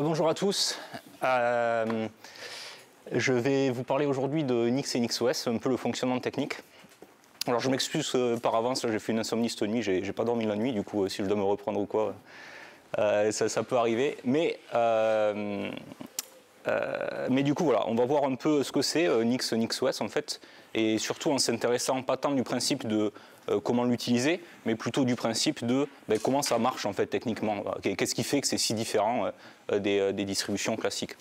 Bonjour à tous. Je vais vous parler aujourd'hui de Nix et NixOS, un peu le fonctionnement technique. Alors je m'excuse par avance, j'ai fait une insomnie cette nuit, j'ai pas dormi la nuit, du coup si je dois me reprendre ou quoi, ça peut arriver. Mais du coup voilà, on va voir un peu ce que c'est Nix, NixOS en fait, et surtout en s'intéressant pas tant du principe de comment l'utiliser, mais plutôt du principe de comment ça marche en fait techniquement. Qu'est-ce qui fait que c'est si différent des distributions classiques.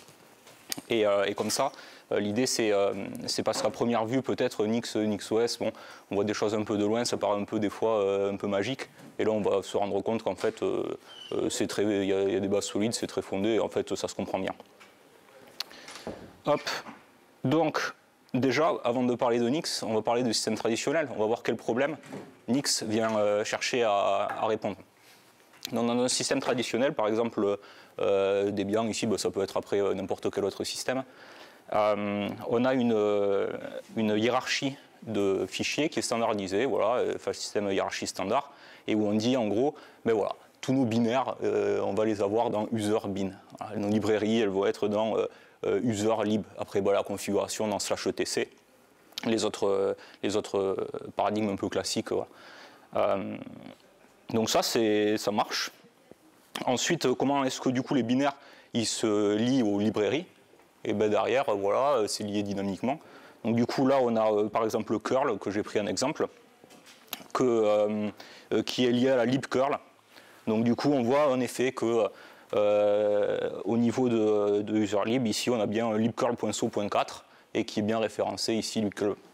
Et comme ça, l'idée c'est parce qu'à première vue peut-être Nix, NixOS, bon, on voit des choses un peu de loin, ça paraît un peu des fois un peu magique, et là on va se rendre compte qu'en fait il y a des bases solides, c'est très fondé, et en fait ça se comprend bien. Hop, donc déjà, avant de parler de Nix, on va parler du système traditionnel, on va voir quel problème Nix vient chercher à répondre. Donc, dans un système traditionnel, par exemple Debian, ici ça peut être après n'importe quel autre système, on a une hiérarchie de fichiers qui est standardisée, voilà, système hiérarchie standard, et où on dit en gros, voilà, tous nos binaires, on va les avoir dans user bin. Voilà, nos librairies, elles vont être dans user lib. Après, la configuration dans /etc. Les autres paradigmes un peu classiques. Voilà. Donc ça marche. Ensuite, comment est-ce que du coup les binaires ils se lient aux librairies? Et derrière, voilà, c'est lié dynamiquement. Donc du coup là, on a par exemple le curl que j'ai pris un exemple, qui est lié à la libcurl. Donc du coup, on voit en effet que au niveau de userlib, ici on a bien libcurl.so.4 et qui est bien référencé ici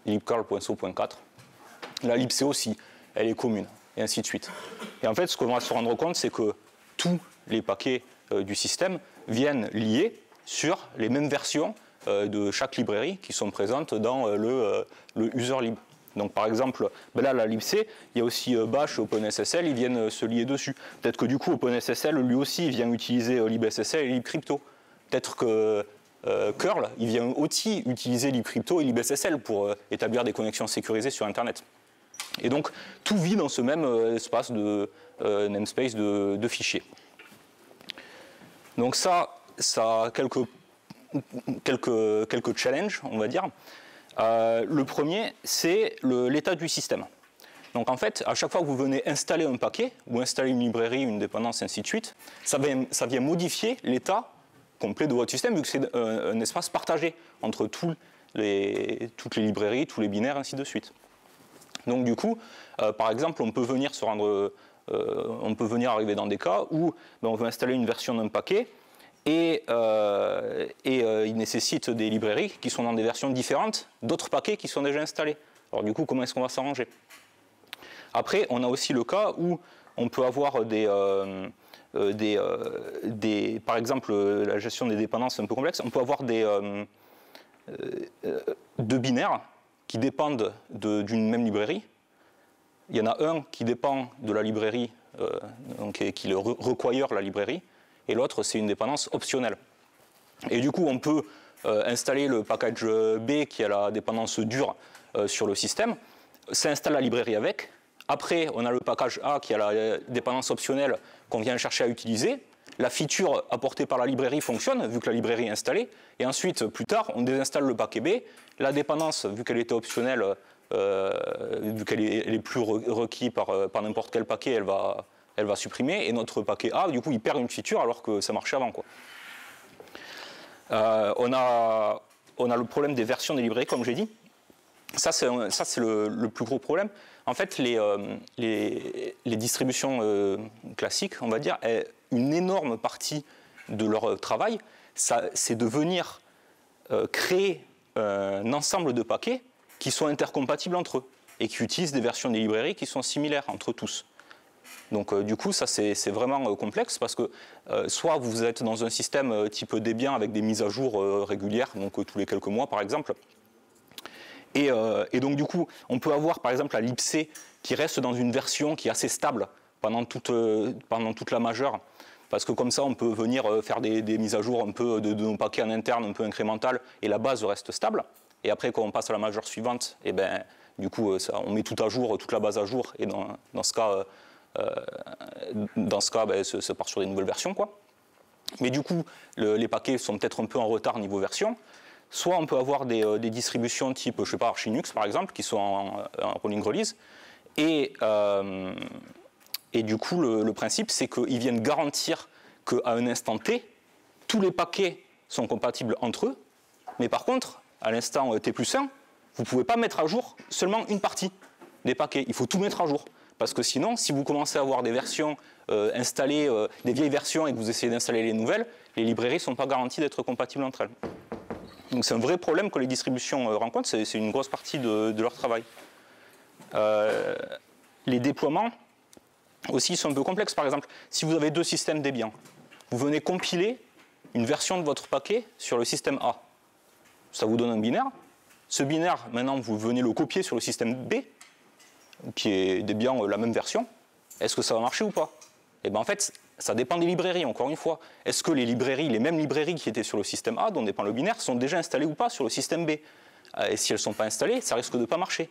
libcurl.so.4. La libc aussi, elle est commune, et ainsi de suite. Et en fait, ce qu'on va se rendre compte, c'est que tous les paquets du système viennent liés sur les mêmes versions de chaque librairie qui sont présentes dans le userlib. Donc par exemple, là la libc, il y a aussi bash et OpenSSL, ils viennent se lier dessus. Peut-être que du coup OpenSSL lui aussi vient utiliser libSSL et libcrypto. Peut-être que curl, il vient aussi utiliser libcrypto et libSSL pour établir des connexions sécurisées sur Internet. Et donc tout vit dans ce même espace de namespace de fichiers. Donc ça a quelques challenges, on va dire. Le premier, c'est l'état du système. Donc en fait, à chaque fois que vous venez installer un paquet, ou installer une librairie, une dépendance, ainsi de suite, ça vient modifier l'état complet de votre système, vu que c'est un espace partagé entre toutes les librairies, tous les binaires, ainsi de suite. Donc du coup, par exemple, on peut venir arriver dans des cas où on veut installer une version d'un paquet, et il nécessite des librairies qui sont dans des versions différentes d'autres paquets qui sont déjà installés. Alors du coup, comment est-ce qu'on va s'arranger? Après, on a aussi le cas où on peut avoir par exemple, la gestion des dépendances est un peu complexe, on peut avoir deux binaires qui dépendent d'une même librairie. Il y en a un qui dépend de la librairie, qui le require la librairie, et l'autre, c'est une dépendance optionnelle. Et du coup, on peut installer le package B qui a la dépendance dure sur le système, ça installe la librairie avec. Après, on a le package A qui a la dépendance optionnelle qu'on vient chercher à utiliser. La feature apportée par la librairie fonctionne, vu que la librairie est installée. Et ensuite, plus tard, on désinstalle le paquet B. La dépendance, vu qu'elle était optionnelle, vu qu'elle est plus requise par n'importe quel paquet, elle va supprimer, et notre paquet A, du coup, il perd une feature alors que ça marchait avant, quoi. On a le problème des versions des librairies, comme j'ai dit. Ça, c'est le plus gros problème. En fait, les distributions classiques, on va dire, une énorme partie de leur travail, c'est de venir créer un ensemble de paquets qui sont intercompatibles entre eux et qui utilisent des versions des librairies qui sont similaires entre tous. Donc du coup, ça c'est vraiment complexe parce que soit vous êtes dans un système type Debian avec des mises à jour régulières, donc tous les quelques mois par exemple, et donc du coup, on peut avoir par exemple la libc qui reste dans une version qui est assez stable pendant toute la majeure, parce que comme ça on peut venir faire des mises à jour un peu de nos paquets en interne, un peu incrémentales, et la base reste stable. Et après quand on passe à la majeure suivante, et du coup on met tout à jour, toute la base à jour, et dans ce cas, ça part sur des nouvelles versions, quoi. mais du coup, les paquets sont peut-être un peu en retard niveau version. Soit on peut avoir des distributions type, je sais pas, Arch Linux par exemple, qui sont en rolling release. Et du coup, le principe, c'est qu'ils viennent garantir qu'à un instant T, tous les paquets sont compatibles entre eux. Mais par contre, à l'instant T+1, vous ne pouvez pas mettre à jour seulement une partie des paquets. Il faut tout mettre à jour. Parce que sinon, si vous commencez à avoir des versions installées, des vieilles versions et que vous essayez d'installer les nouvelles, les librairies ne sont pas garanties d'être compatibles entre elles. Donc c'est un vrai problème que les distributions rencontrent, c'est une grosse partie de leur travail. Les déploiements aussi sont un peu complexes. Par exemple, si vous avez deux systèmes Debian, vous venez compiler une version de votre paquet sur le système A. Ça vous donne un binaire. Ce binaire, maintenant, vous venez le copier sur le système B, qui est Debian la même version. Est-ce que ça va marcher ou pas? Et bien en fait, ça dépend des librairies, encore une fois. Est-ce que les mêmes librairies qui étaient sur le système A, dont dépend le binaire, sont déjà installées ou pas sur le système B? Et si elles ne sont pas installées, ça risque de ne pas marcher.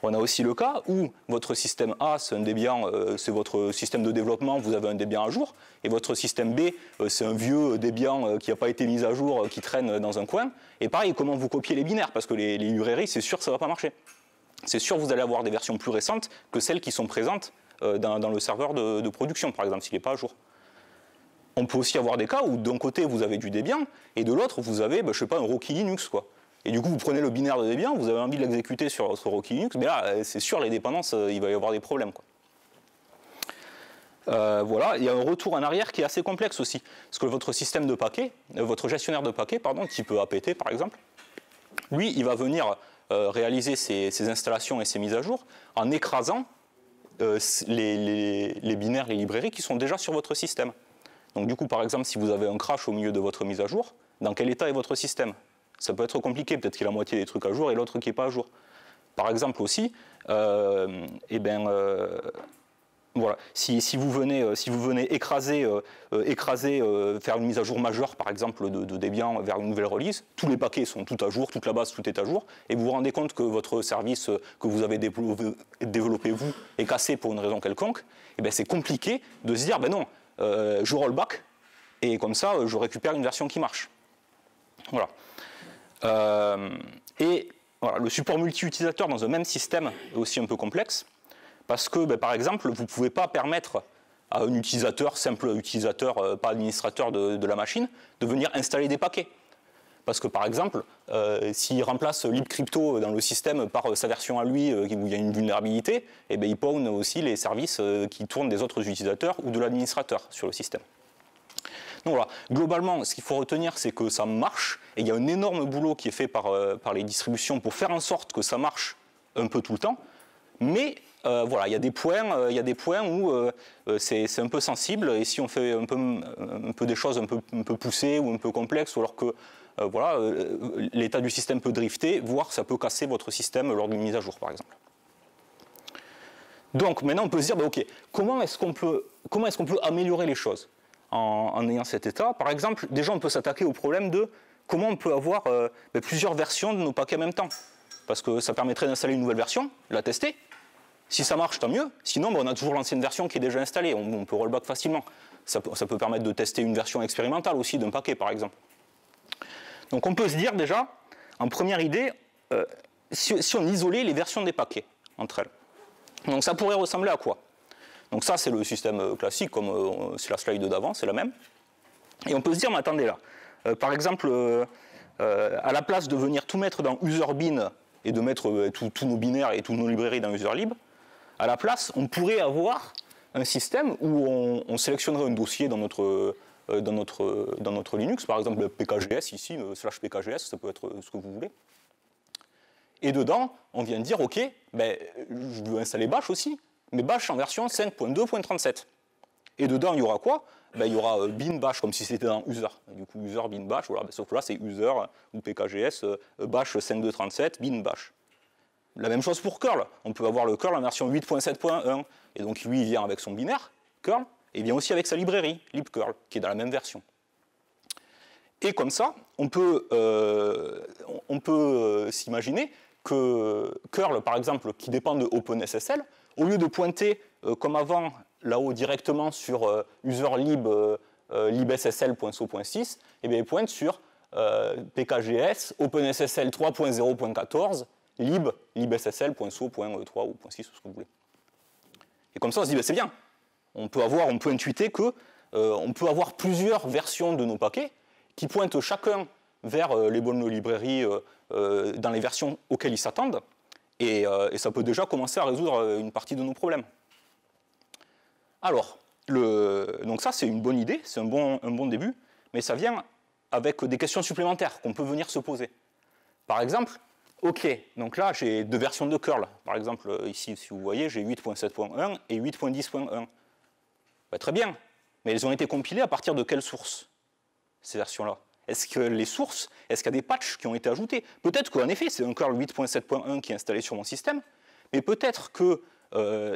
On a aussi le cas où votre système A, c'est un Debian, c'est votre système de développement, vous avez un Debian à jour, et votre système B, c'est un vieux Debian qui n'a pas été mis à jour, qui traîne dans un coin. Et pareil, comment vous copiez les binaires? Parce que les librairies, c'est sûr que ça ne va pas marcher. C'est sûr que vous allez avoir des versions plus récentes que celles qui sont présentes dans le serveur de production, par exemple, s'il n'est pas à jour. On peut aussi avoir des cas où d'un côté vous avez du Debian et de l'autre vous avez, je sais pas, un Rocky Linux, quoi. Et du coup vous prenez le binaire de Debian, vous avez envie de l'exécuter sur votre Rocky Linux, mais là c'est sûr les dépendances, il va y avoir des problèmes, quoi. Voilà, il y a un retour en arrière qui est assez complexe aussi, parce que votre système de paquets, votre gestionnaire de paquets, pardon, type APT par exemple, lui il va venir réaliser ses installations et ses mises à jour en écrasant les binaires, les librairies qui sont déjà sur votre système. Donc du coup, par exemple, si vous avez un crash au milieu de votre mise à jour, dans quel état est votre système? Ça peut être compliqué, peut-être qu'il y a la moitié des trucs à jour et l'autre qui n'est pas à jour. Par exemple aussi, voilà, si vous venez écraser, faire une mise à jour majeure, par exemple, de Debian vers une nouvelle release, tous les paquets sont tout à jour, toute la base, tout est à jour, et vous vous rendez compte que votre service que vous avez développé vous est cassé pour une raison quelconque, et bien c'est compliqué de se dire, ben non, je rollback, et comme ça, je récupère une version qui marche. Voilà. Et voilà, le support multi-utilisateur dans un même système est aussi un peu complexe, parce que, par exemple, vous ne pouvez pas permettre à un utilisateur, simple utilisateur, pas administrateur de la machine, de venir installer des paquets. Parce que, par exemple, s'il remplace libcrypto dans le système par sa version à lui, où il y a une vulnérabilité, et bien, il pawn aussi les services qui tournent des autres utilisateurs ou de l'administrateur sur le système. Donc voilà, globalement, ce qu'il faut retenir, c'est que ça marche, et il y a un énorme boulot qui est fait par les distributions pour faire en sorte que ça marche un peu tout le temps, mais voilà, il y a des points où c'est un peu sensible, et si on fait un peu des choses un peu poussées ou un peu complexes, ou alors que voilà, l'état du système peut drifter, voire ça peut casser votre système lors d'une mise à jour, par exemple. Donc maintenant, on peut se dire, ok, comment est-ce qu'on peut améliorer les choses en ayant cet état? Par exemple, déjà, on peut s'attaquer au problème de comment on peut avoir plusieurs versions de nos paquets en même temps. Parce que ça permettrait d'installer une nouvelle version, la tester. Si ça marche, tant mieux. Sinon, on a toujours l'ancienne version qui est déjà installée. On peut rollback facilement. Ça peut permettre de tester une version expérimentale aussi d'un paquet, par exemple. Donc on peut se dire déjà, en première idée, si on isolait les versions des paquets entre elles. Donc ça pourrait ressembler à quoi? Donc ça, c'est le système classique, comme c'est la slide d'avant, c'est la même. Et on peut se dire, mais attendez là, par exemple, à la place de venir tout mettre dans userbin et de mettre tous nos binaires et toutes nos librairies dans userlib, à la place, on pourrait avoir un système où on sélectionnerait un dossier dans notre Linux, par exemple pkgs ici, /pkgs, ça peut être ce que vous voulez. Et dedans, on vient de dire, ok, je veux installer bash aussi, mais bash en version 5.2.37. Et dedans, il y aura quoi? Il y aura bin bash, comme si c'était dans user. Du coup, user bin bash, voilà, sauf que là, c'est user ou pkgs, bash 5.2.37, bin bash. La même chose pour curl. On peut avoir le curl en version 8.7.1. Et donc, lui, il vient avec son binaire, curl, et il vient aussi avec sa librairie, libcurl, qui est dans la même version. Et comme ça, on peut s'imaginer que curl, par exemple, qui dépend de OpenSSL, au lieu de pointer, comme avant, là-haut directement sur userlib libssl.so.6, et bien il pointe sur pkgs openssl 3.0.14 libssl.so.3 ou .6 ou ce que vous voulez. Et comme ça, on se dit, ben, c'est bien. On peut intuiter que on peut avoir plusieurs versions de nos paquets qui pointent chacun vers les bonnes librairies dans les versions auxquelles ils s'attendent. Et ça peut déjà commencer à résoudre une partie de nos problèmes. Alors, donc ça, c'est une bonne idée, c'est un bon début, mais ça vient avec des questions supplémentaires qu'on peut venir se poser. Par exemple, OK, donc là, j'ai deux versions de curl. Par exemple, ici, si vous voyez, j'ai 8.7.1 et 8.10.1. Ben, très bien, mais elles ont été compilées à partir de quelle source, ces versions-là? Est-ce que les sources, est-ce qu'il y a des patchs qui ont été ajoutés? Peut-être qu'en effet, c'est un curl 8.7.1 qui est installé sur mon système, mais peut-être qu'il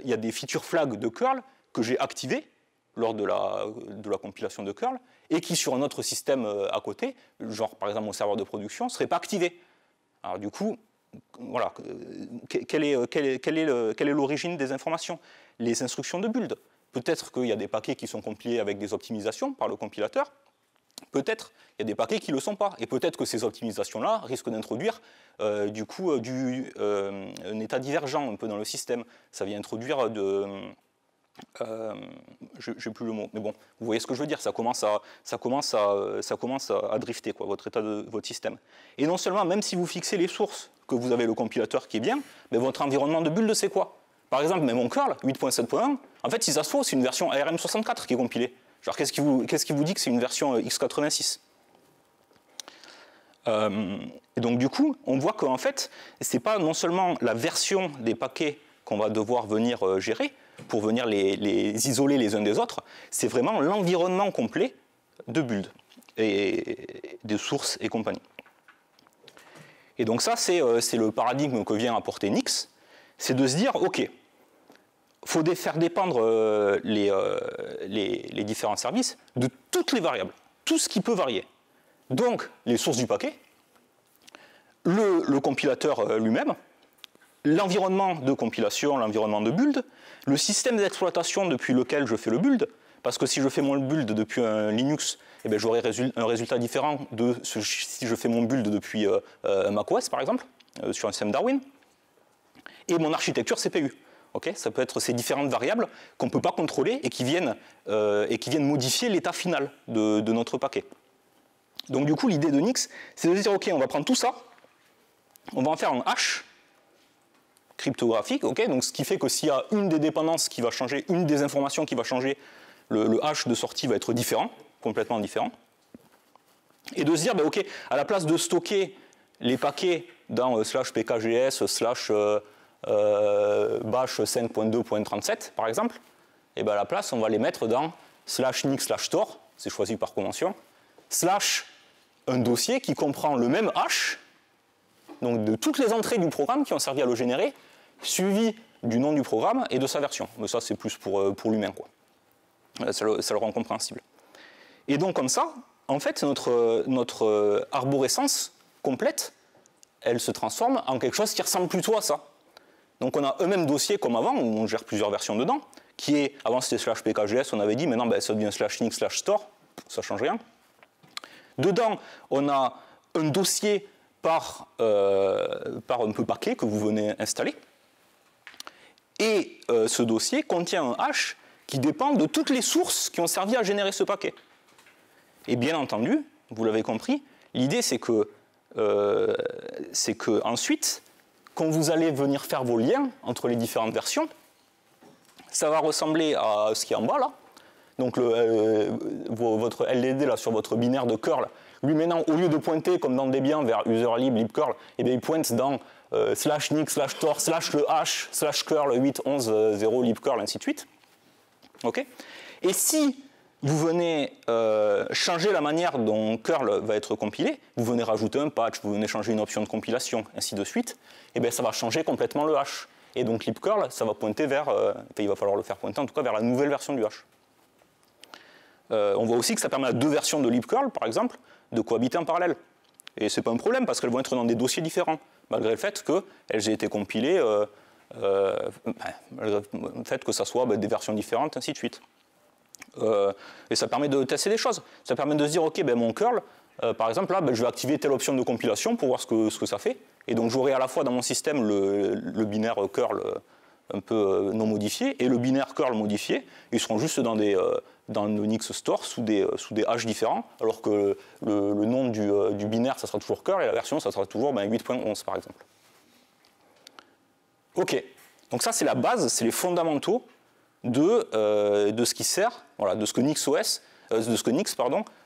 y a des feature flags de curl que j'ai activés lors de la compilation de curl et qui, sur un autre système à côté, genre par exemple mon serveur de production, ne seraient pas activés. Alors du coup, voilà, quelle est l'origine des informations? Les instructions de build. Peut-être qu'il y a des paquets qui sont compilés avec des optimisations par le compilateur. Peut-être il y a des paquets qui ne le sont pas. Et peut-être que ces optimisations-là risquent d'introduire un état divergent un peu dans le système. Ça vient introduire j'ai plus le mot, mais bon, vous voyez ce que je veux dire, ça commence à drifter, quoi, votre état de votre système. Et non seulement, même si vous fixez les sources, que vous avez le compilateur qui est bien, mais votre environnement de build, c'est quoi? Par exemple, même mon curl, 8.7.1, en fait, si ça se trouve, c'est une version ARM64 qui est compilée. Genre, qu'est-ce qui vous dit que c'est une version x86? Et donc, du coup, on voit qu'en fait, c'est pas non seulement la version des paquets qu'on va devoir venir gérer, pour venir les isoler les uns des autres, c'est vraiment l'environnement complet de build, et des sources et compagnie. Et donc ça, c'est le paradigme que vient apporter Nix, c'est de se dire, OK, il faut faire dépendre les différents services de toutes les variables, tout ce qui peut varier. Donc, les sources du paquet, le compilateur lui-même, l'environnement de compilation, l'environnement de build, le système d'exploitation depuis lequel je fais le build, parce que si je fais mon build depuis un Linux, eh j'aurai un résultat différent de si je fais mon build depuis un macOS, par exemple, sur un système Darwin, et mon architecture CPU. Okay, ça peut être ces différentes variables qu'on ne peut pas contrôler et qui viennent modifier l'état final de notre paquet. Donc du coup, l'idée de Nix, c'est de dire, OK, on va prendre tout ça, on va en faire un hash cryptographique, okay, donc ce qui fait que s'il y a une des dépendances qui va changer, une des informations qui va changer, le hash de sortie va être différent, complètement différent. Et de se dire, ben, OK, à la place de stocker les paquets dans /pkgs bash 5.2.37 par exemple, et ben à la place on va les mettre dans /nic/store, c'est choisi par convention, / un dossier qui comprend le même hash, donc de toutes les entrées du programme qui ont servi à le générer, suivi du nom du programme et de sa version. Mais ça c'est plus pour l'humain, quoi. Ça le rend compréhensible. Et donc comme ça, en fait, notre arborescence complète, elle se transforme en quelque chose qui ressemble plutôt à ça. Donc on a un même dossier comme avant, où on gère plusieurs versions dedans, qui est, avant c'était /pkgs, on avait dit, maintenant ben, ça devient /nic/store, ça ne change rien. Dedans, on a un dossier par un peu paquet que vous venez installer. Et ce dossier contient un hash qui dépend de toutes les sources qui ont servi à générer ce paquet. Et bien entendu, vous l'avez compris, l'idée c'est que ensuite, quand vous allez venir faire vos liens entre les différentes versions, ça va ressembler à ce qui est en bas là. Donc votre LDD là, sur votre binaire de curl, lui maintenant, au lieu de pointer comme dans Debian vers userlib, libcurl, eh bien, il pointe dans /nic/store, /le hash, /curl 8.11.0 libcurl, ainsi de suite. Okay, et si vous venez changer la manière dont curl va être compilé, vous venez rajouter un patch, vous venez changer une option de compilation, ainsi de suite, et bien ça va changer complètement le hash. Et donc libcurl, ça va pointer vers, il va falloir le faire pointer en tout cas vers la nouvelle version du hash. On voit aussi que ça permet à deux versions de libcurl, par exemple, de cohabiter en parallèle. Et ce n'est pas un problème parce qu'elles vont être dans des dossiers différents, malgré le fait qu'elles aient été compilées, malgré le fait que ça soit des versions différentes, ainsi de suite. Et ça permet de tester des choses. Ça permet de se dire, ok, ben, mon curl, par exemple, là, ben, je vais activer telle option de compilation pour voir ce que ça fait. Et donc j'aurai à la fois dans mon système le binaire curl un peu non modifié et le binaire curl modifié. Ils seront juste dans le Nix store sous des hash différents, alors que le nom du binaire, ça sera toujours curl et la version, ça sera toujours 8.11 par exemple. Ok, donc ça c'est la base, c'est les fondamentaux de ce qui sert, voilà, de ce que NixOS,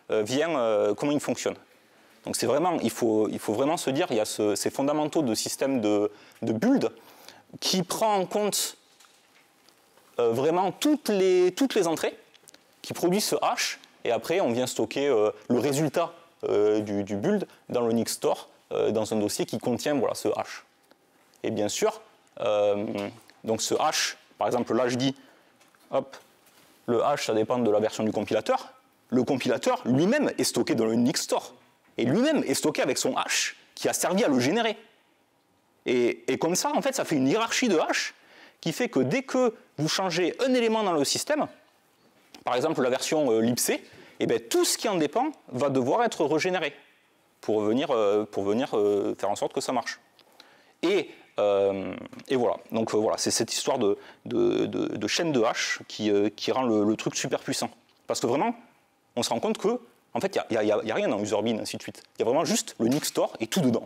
vient, comment il fonctionne. Donc c'est vraiment, il faut vraiment se dire, il y a ces fondamentaux de système de build qui prend en compte vraiment toutes les entrées, qui produisent ce hash, et après on vient stocker le résultat du build dans le Nix store, dans un dossier qui contient voilà, ce hash. Et bien sûr, donc ce hash, par exemple là je dis, hop, le hash ça dépend de la version du compilateur. Le compilateur lui-même est stocké dans le Nix store. Et lui-même est stocké avec son hash qui a servi à le générer. Et comme ça, en fait, ça fait une hiérarchie de hash qui fait que dès que vous changez un élément dans le système, par exemple la version libc, eh bien, tout ce qui en dépend va devoir être régénéré pour venir faire en sorte que ça marche. Et voilà, donc voilà, c'est cette histoire de chaîne de hash qui rend le truc super puissant. Parce que vraiment, on se rend compte que en fait, il n'y a rien dans Userbin, ainsi de suite. Il y a vraiment juste le Nix store et tout dedans.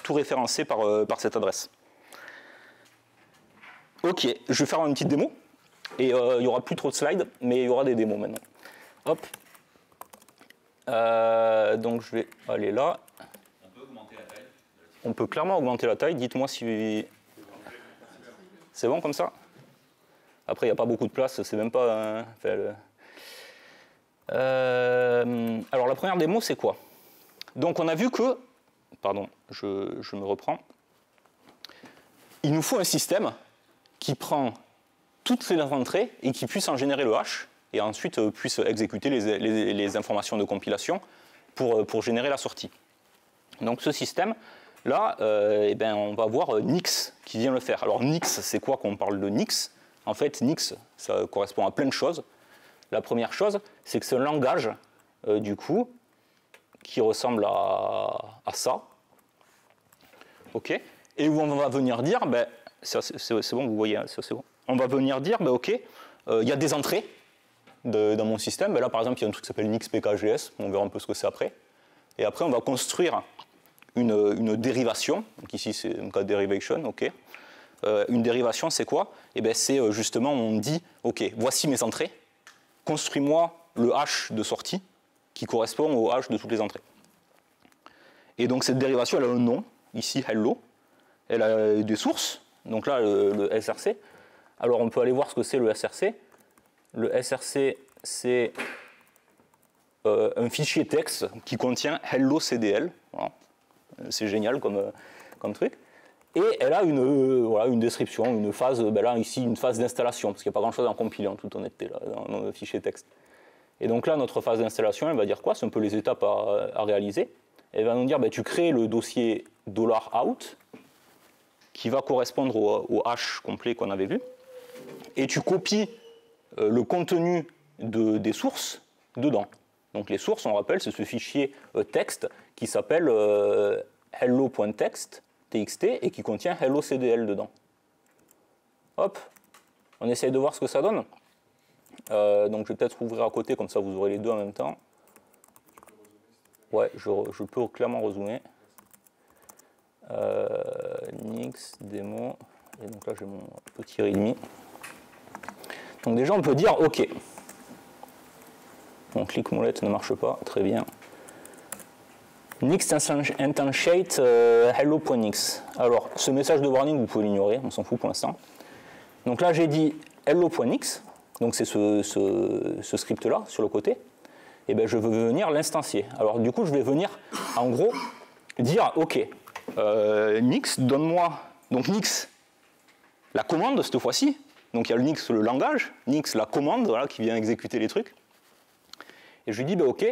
Tout référencé par cette adresse. Ok, je vais faire une petite démo. Et il n'y aura plus trop de slides, mais il y aura des démos maintenant. Hop. Donc je vais aller là. On peut augmenter la taille. On peut clairement augmenter la taille. Dites-moi si... C'est bon comme ça? Après, il n'y a pas beaucoup de place. C'est même pas... alors la première démo, c'est quoi? Donc on a vu que... Pardon, je me reprends. Il nous faut un système qui prend toutes ces entrées et qui puisse en générer le hash et ensuite puisse exécuter les informations de compilation pour générer la sortie. Donc ce système, là, eh ben, on va voir Nix qui vient le faire. Alors Nix, c'est quoi quand on parle de Nix? En fait, Nix, ça correspond à plein de choses. La première chose, c'est que c'est un langage, du coup, qui ressemble à ça. OK. Et où on va venir dire, ben, c'est bon, vous voyez, ça c'est bon. On va venir dire, ben, OK, il y a des entrées dans mon système. Ben, là, par exemple, il y a un truc qui s'appelle NixPKGS. On verra un peu ce que c'est après. Et après, on va construire une dérivation. Donc ici, c'est un cas de derivation. OK. Une dérivation, c'est quoi? Eh ben, c'est justement, on dit, OK, voici mes entrées. Construis-moi le hash de sortie qui correspond au hash de toutes les entrées. Et donc cette dérivation, elle a un nom, ici hello, elle a des sources, donc là le SRC. Alors on peut aller voir ce que c'est le SRC. Le SRC, c'est un fichier texte qui contient hello CDL. Voilà. C'est génial comme truc. Et elle a une description, une phase, ben là ici une phase d'installation, parce qu'il n'y a pas grand chose à en compiler en toute honnêteté là, dans le fichier texte. Et donc là, notre phase d'installation, elle va dire quoi? C'est un peu les étapes à réaliser. Elle va nous dire, ben, tu crées le dossier $out qui va correspondre au hash complet qu'on avait vu, et tu copies le contenu des sources dedans. Donc les sources, on rappelle, c'est ce fichier texte qui s'appelle hello.txt et qui contient hello.cdl dedans. Hop, on essaye de voir ce que ça donne. Donc je vais peut-être ouvrir à côté, comme ça vous aurez les deux en même temps. Ouais, je peux clairement rezoomer. Nix, démo, et donc là j'ai mon petit readme. Donc déjà on peut dire OK. Mon clic molette ne marche pas, très bien. Nix instantiate hello.nix. Alors ce message de warning vous pouvez l'ignorer, on s'en fout pour l'instant. Donc là j'ai dit hello.nix, donc c'est ce script là sur le côté. Et ben je veux venir l'instancier. Alors du coup je vais venir en gros dire OK, Nix donne-moi, donc Nix la commande cette fois-ci, donc il y a le Nix le langage, Nix la commande voilà, qui vient exécuter les trucs. Et je lui dis ben, OK,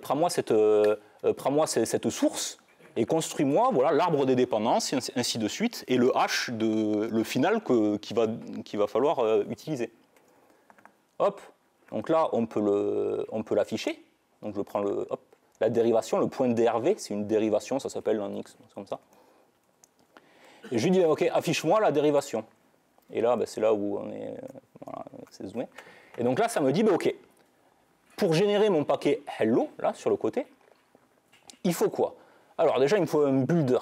prends-moi cette source et construis-moi voilà, l'arbre des dépendances, et ainsi de suite, et le hash, le final qu'il va falloir utiliser. Hop, Donc là, on peut l'afficher. Donc je prends la dérivation, le point DRV, c'est une dérivation, ça s'appelle en X, comme ça. Et je lui dis, OK, affiche-moi la dérivation. Et là, c'est là où on est, voilà, c'est zoomé. Et donc là, ça me dit, OK, pour générer mon paquet hello, là, sur le côté, il faut quoi? Alors déjà, il me faut un builder.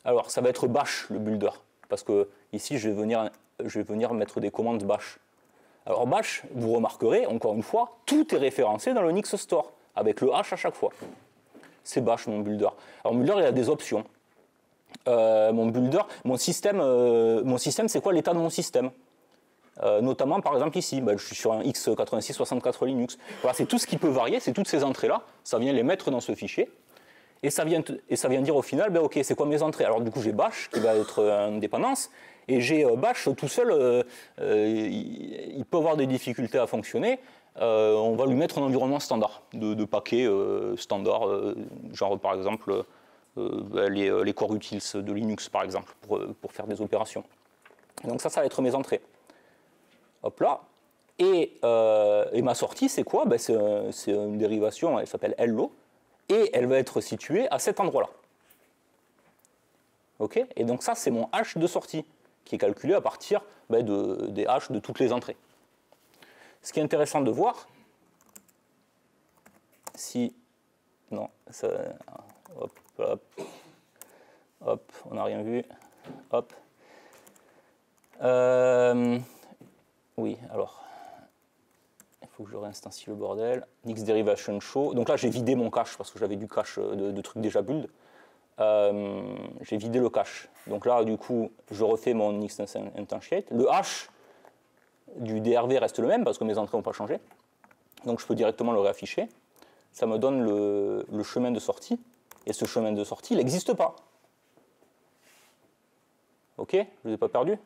Alors, ça va être bash, le builder, parce que ici, je vais venir mettre des commandes bash. Alors bash, vous remarquerez, encore une fois, tout est référencé dans le Nix Store, avec le H à chaque fois. C'est bash, mon builder. Alors, mon builder, il a des options. Mon système, c'est quoi l'état de mon système? Notamment, par exemple, ici, je suis sur un x86-64 Linux. Voilà, c'est tout ce qui peut varier, c'est toutes ces entrées-là, ça vient les mettre dans ce fichier. Et ça vient dire au final, OK, c'est quoi mes entrées? Alors du coup, j'ai bash qui va être en dépendance, et j'ai bash tout seul, il peut avoir des difficultés à fonctionner. On va lui mettre un environnement standard, de paquets standard, genre par exemple les core utils de Linux, par exemple, pour faire des opérations. Donc ça va être mes entrées. Hop là. Et ma sortie, c'est quoi? C'est une dérivation, elle s'appelle hello. Et elle va être située à cet endroit-là. OK? Et donc ça, c'est mon hash de sortie, qui est calculé à partir des hashes de toutes les entrées. Ce qui est intéressant de voir, si... Non, ça... Hop, hop, hop, on n'a rien vu. Hop. Oui, alors... Il faut que je réinstancie le bordel. Nix derivation show. Donc là, j'ai vidé mon cache parce que j'avais du cache de trucs déjà build. J'ai vidé le cache. Donc là, du coup, je refais mon Nix instantiate. Le hash du DRV reste le même parce que mes entrées n'ont pas changé. Donc je peux directement le réafficher. Ça me donne le chemin de sortie. Et ce chemin de sortie, il n'existe pas. OK? Je ne vous ai pas perdu?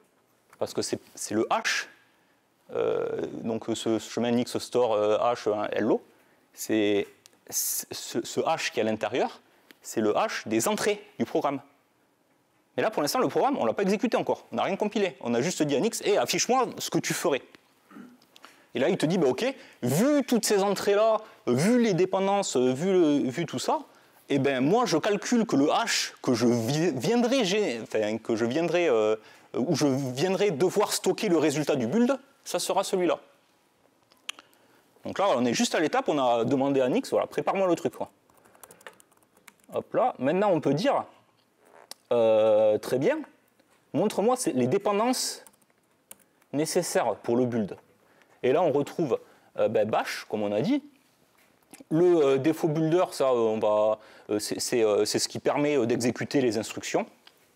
Parce que c'est le hash. Donc ce chemin Nix Store H hello, c'est ce H qui est à l'intérieur, c'est le H des entrées du programme. Mais là, pour l'instant, le programme, on ne l'a pas exécuté encore. On n'a rien compilé. On a juste dit à Nix, affiche-moi ce que tu ferais. Et là, il te dit, OK, vu toutes ces entrées-là, vu les dépendances, vu tout ça, moi, je calcule que le H que je viendrai devoir stocker le résultat du build, ça sera celui-là. Donc là, on est juste à l'étape, on a demandé à Nix, voilà, prépare-moi le truc, quoi. Hop là, maintenant on peut dire, très bien, montre-moi les dépendances nécessaires pour le build. Et là, on retrouve bash, comme on a dit. Le défaut builder, ça, c'est ce qui permet d'exécuter les instructions.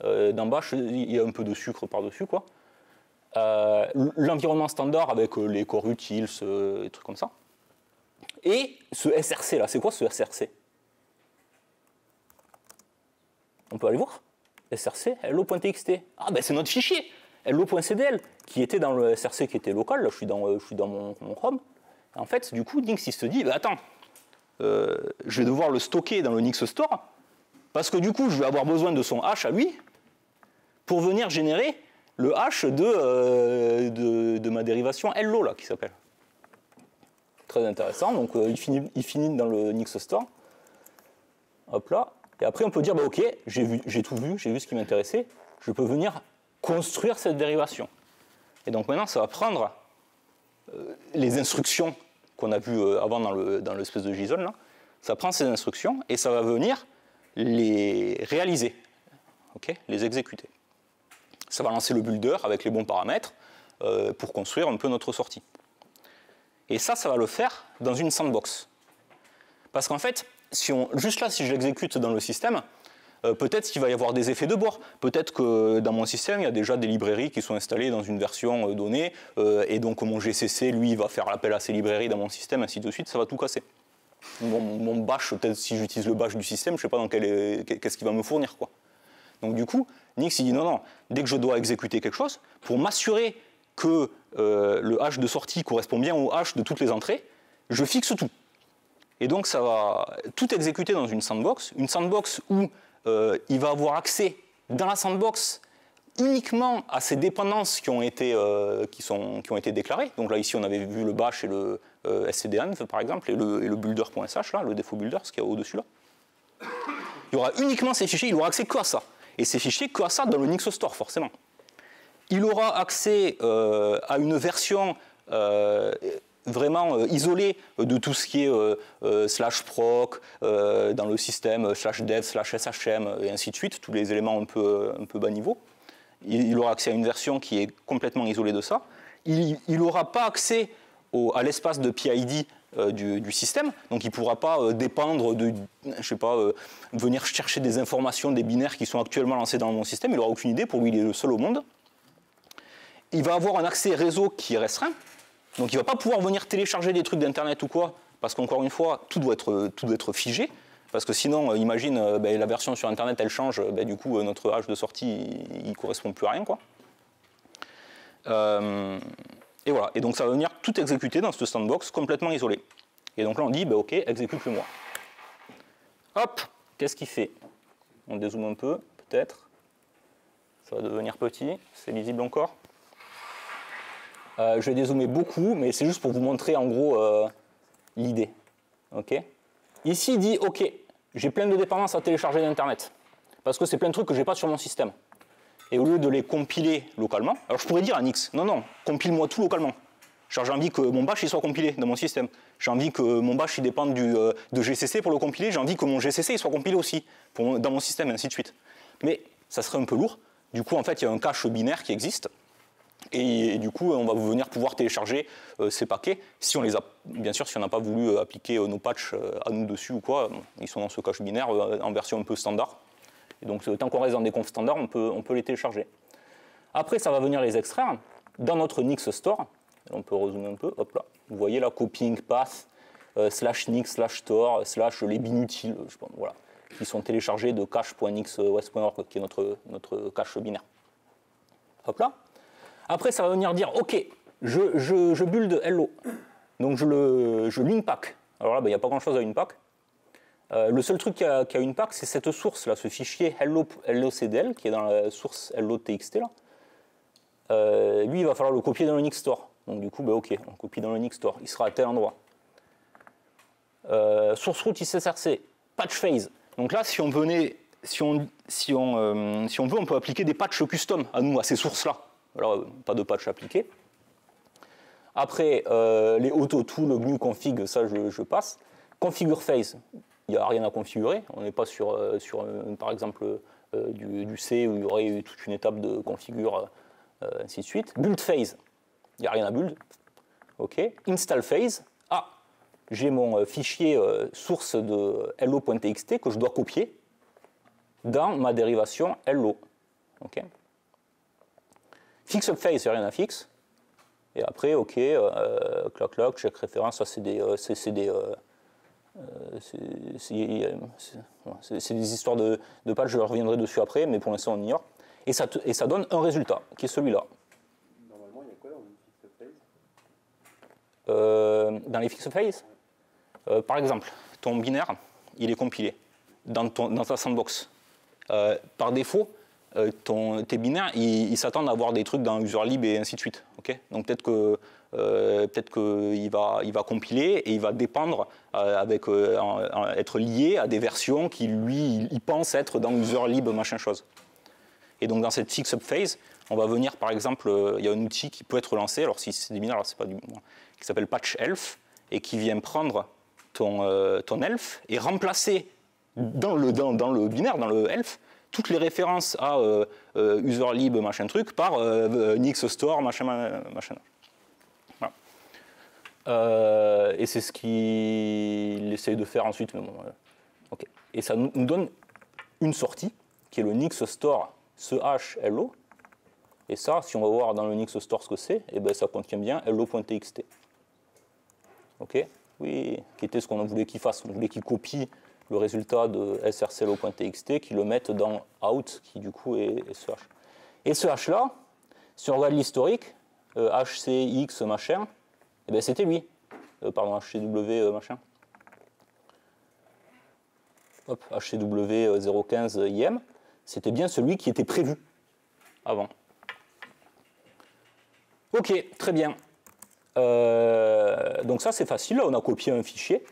Dans bash, il y a un peu de sucre par-dessus, quoi. L'environnement standard avec les core utils, des trucs comme ça. Et ce SRC là, c'est quoi ce SRC? On peut aller voir. SRC, hello.txt. Ah c'est notre fichier, hello.cdl, qui était dans le SRC qui était local. Là, je suis dans mon Chrome. En fait, du coup, Nix il se dit, attends, je vais devoir le stocker dans le Nix Store, parce que du coup, je vais avoir besoin de son hash à lui, pour venir générer le hash de ma dérivation hello, là, qui s'appelle. Très intéressant. Donc, il finit dans le Nix Store. Hop là. Et après, on peut dire, OK, j'ai tout vu, j'ai vu ce qui m'intéressait. Je peux venir construire cette dérivation. Et donc, maintenant, ça va prendre les instructions qu'on a vues avant dans l'espèce de JSON, là. Ça prend ces instructions et ça va venir les réaliser, OK, les exécuter. Ça va lancer le builder avec les bons paramètres pour construire un peu notre sortie. Et ça va le faire dans une sandbox. Parce qu'en fait, si je l'exécute dans le système, peut-être qu'il va y avoir des effets de bord. Peut-être que dans mon système, il y a déjà des librairies qui sont installées dans une version donnée, et donc mon GCC, lui, va faire l'appel à ces librairies dans mon système, ainsi de suite, ça va tout casser. Mon bash, peut-être si j'utilise le bash du système, je ne sais pas dans qu'est-ce qu'il va me fournir, quoi. Donc du coup, Nix il dit non, dès que je dois exécuter quelque chose, pour m'assurer que le hash de sortie correspond bien au hash de toutes les entrées, je fixe tout. Et donc ça va tout exécuter dans une sandbox où il va avoir accès dans la sandbox, uniquement à ces dépendances qui ont été déclarées. Donc là, ici, on avait vu le bash et le stdenv, par exemple, et le builder.sh, là, le défaut builder, ce qu'il y a au-dessus là. Il y aura uniquement ces fichiers, il aura accès qu'à ça. Et ces fichiers, qu'à ça dans le Nix Store, forcément. Il aura accès à une version vraiment isolée de tout ce qui est /proc, dans le système /dev, /shm, et ainsi de suite, tous les éléments un peu bas niveau. Il aura accès à une version qui est complètement isolée de ça. Il n'aura pas accès à l'espace de PID du système, donc il ne pourra pas dépendre de, je sais pas, venir chercher des informations des binaires qui sont actuellement lancés dans mon système. Il n'aura aucune idée, pour lui il est le seul au monde. Il va avoir un accès réseau qui est restreint, donc il ne va pas pouvoir venir télécharger des trucs d'internet ou quoi, parce qu'encore une fois, tout doit être figé, parce que sinon, imagine, la version sur internet elle change, du coup notre hash de sortie il ne correspond plus à rien, quoi. Et voilà, et donc ça va venir tout exécuter dans ce sandbox complètement isolé. Et donc là on dit, ok, exécute-le moi. Hop, qu'est-ce qu'il fait? On dézoome un peu, peut-être. Ça va devenir petit, c'est lisible encore. Je vais dézoomer beaucoup, mais c'est juste pour vous montrer en gros l'idée. Okay. Ici il dit, ok, j'ai plein de dépendances à télécharger d'internet, parce que c'est plein de trucs que je n'ai pas sur mon système. Et au lieu de les compiler localement, alors je pourrais dire à Nix, non, compile-moi tout localement. J'ai envie que mon bash il soit compilé dans mon système. J'ai envie que mon bash il dépende de GCC pour le compiler. J'ai envie que mon GCC il soit compilé aussi dans mon système, et ainsi de suite. Mais ça serait un peu lourd. Du coup, en fait, il y a un cache binaire qui existe. Et du coup, on va venir pouvoir télécharger ces paquets. Si on les a, bien sûr, si on n'a pas voulu appliquer nos patchs à nous dessus ou quoi, ils sont dans ce cache binaire en version un peu standard. Et donc, tant qu'on reste dans des confs standards, on peut les télécharger. Après, ça va venir les extraire dans notre Nix Store. On peut rezoomer un peu. Hop là. Vous voyez là, copying path, /nix, /store, / les binutiles, je sais pas, voilà, qui sont téléchargés de cache.nixos.org, qui est notre cache binaire. Hop là. Après, ça va venir dire, ok, je build hello. Donc, je l'unpack. Alors là, il n'y a pas grand-chose à unpack. Le seul truc qui a unpack, c'est cette source là, ce fichier hello.cdl qui est dans la source hello.txt là. Lui, il va falloir le copier dans le Nix Store. Donc du coup, ok, on copie dans le Nix Store. Il sera à tel endroit. Source root ISRC, patch phase. Donc là, si on veut, on peut appliquer des patchs custom à nous, à ces sources-là. Alors, pas de patch appliqué. Après, les auto-tools, le GNU config, ça je passe. Configure phase. Il n'y a rien à configurer, on n'est pas sur par exemple, du C où il y aurait eu toute une étape de configure, ainsi de suite. Build phase, il n'y a rien à build. Ok. Install phase, j'ai mon fichier source de hello.txt que je dois copier dans ma dérivation hello. Ok. Fix up phase, il n'y a rien à fixe. Et après, ok, clac, check référence, ça c'est des histoires de patch, je reviendrai dessus après, mais pour l'instant on ignore. Et ça donne un résultat, qui est celui-là. Normalement, il y a quoi dans une fix phase Dans les fix phase, par exemple, ton binaire, il est compilé dans ta sandbox. Par défaut, tes binaires, ils s'attendent à avoir des trucs dans userlib et ainsi de suite. Okay, donc peut-être qu'il va compiler et il va dépendre être lié à des versions qui, lui, il pense être dans userlib machin chose. Et donc dans cette fix-up phase, on va venir, par exemple, il y a un outil qui peut être lancé, alors si c'est des binaires, alors c'est pas du qui s'appelle patch elf, et qui vient prendre ton elf et remplacer dans le binaire, dans le elf, toutes les références à userlib machin truc par Nix Store machin. Voilà. Et c'est ce qu'il essaye de faire ensuite. Mais bon, okay. Et ça nous donne une sortie qui est le Nix Store hello. Et ça, si on va voir dans le Nix Store ce que c'est, eh ben, ça contient bien hello.txt. Ok. Oui, qui était ce qu'on voulait qu'il fasse. On voulait qu'il copie le résultat de srchello.txt, qu'il le mette dans out, qui du coup est ce hash. Et ce hash là, si on regarde l'historique, hcx machin, eh ben c'était lui. Pardon, hcw machin. Hop, hcw 015 im, c'était bien celui qui était prévu. avant. Ok, très bien. Donc ça c'est facile, là, on a copié un fichier.